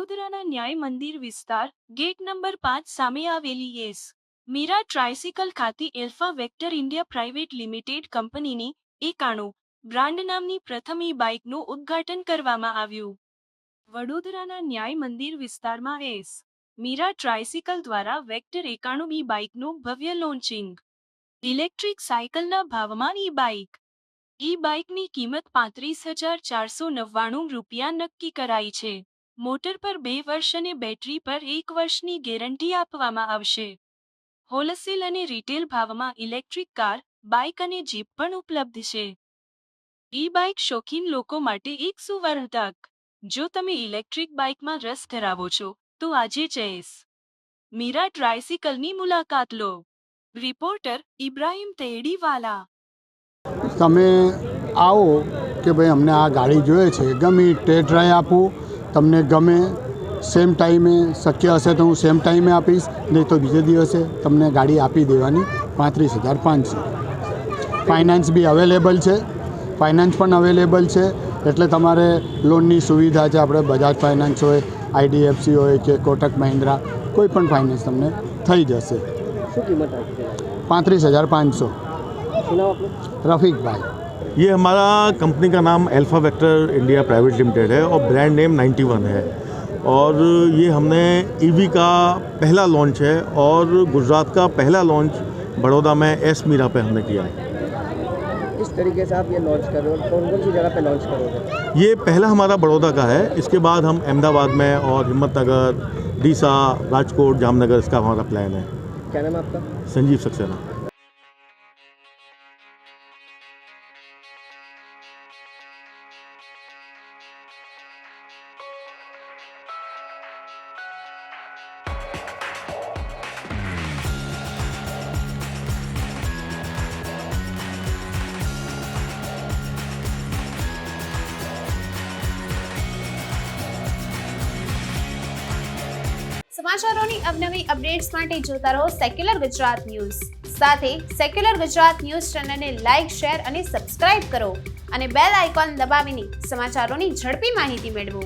વડોદરાના ન્યાય મંદિર વિસ્તાર ગેટ નંબર 5 સામે આવેલી એસ મીરા ટ્રાયસિકલ ખાતે એલ્ફા વેક્ટર ઇન્ડિયા પ્રાઇવેટ લિમિટેડ કંપનીની 91 બ્રાન્ડ નામની પ્રથમ બાઇકનું ઉદ્ઘાટન કરવામાં આવ્યું. વડોદરાના ન્યાય મંદિર વિસ્તારમાં એસ મીરા ટ્રાયસિકલ દ્વારા વેક્ટર 91 બાઇકનું ભવ્ય લોન્ચિંગ. ઇલેક્ટ્રિક સાયકલના ભાવમાં બાઇકની કિંમત 35,499 રૂપિયા નક્કી કરાઈ છે. મોટર પર 2 વર્ષ અને બેટરી પર 1 વર્ષની ગેરંટી આપવામાં આવશે. હોલસેલ અને રિટેલ ભાવમાં ઇલેક્ટ્રિક કાર, બાઇક અને જીપ પણ ઉપલબ્ધ છે. બાઇક શોખીન લોકો માટે એક સુવર્ણ તક. જો તમે ઇલેક્ટ્રિક બાઇકમાં રસ ધરાવો છો તો આજે જ એસ મીરા ટ્રાયસિકલની મુલાકાત લો. રિપોર્ટર ઇબ્રાહિમ તેડીવાલા. તમે આવો કે ભાઈ અમને આ ગાડી જોઈએ છે, ગમે ટેસ્ટ ડ્રાઈવ આપું, તમને ગમે સેમ ટાઈમે શક્ય હશે તો હું સેમ ટાઈમે આપીશ, નહીં તો બીજે દિવસે તમને ગાડી આપી દેવાની. 35,500. ફાઇનાન્સ બી અવેલેબલ છે, ફાઇનાન્સ પણ અવેલેબલ છે. એટલે તમારે લોનની સુવિધા છે. આપણે બજાજ ફાઇનાન્સ હોય, IDFC હોય કે કોટક મહિન્દ્રા, કોઈ પણ ફાઇનાન્સ તમને થઈ જશે. શું કિંમત આપશે? 35,500. रफ़ीक भाई. ये हमारा कंपनी का नाम alpha vector India private limited है और ब्रांड नेम 91 है और ये हमने ईवी का पहला लॉन्च है और गुजरात का पहला लॉन्च बड़ौदा में एस मीरा पे हमने किया है. इस तरीके से आप ये लॉन्च कर रहे हो, कौन कौन सी जगह पे लॉन्च करोगे? ये पहला हमारा बड़ौदा का है. इसके बाद हम अहमदाबाद में और हिम्मतनगर, डीसा, राजकोट, जामनगर इसका हमारा प्लान है. क्या नाम है आपका? संजीव सक्सेना. સમાચારોની અવનવી અપડેટ્સ માટે જોતા રહો સેક્યુલર ગુજરાત ન્યૂઝ. સાથે સેક્યુલર ગુજરાત ન્યૂઝ ચેનલને લાઇક, શેર અને સબસ્ક્રાઇબ કરો અને બેલ આઇકોન દબાવીને સમાચારોની ઝડપી માહિતી મેળવો.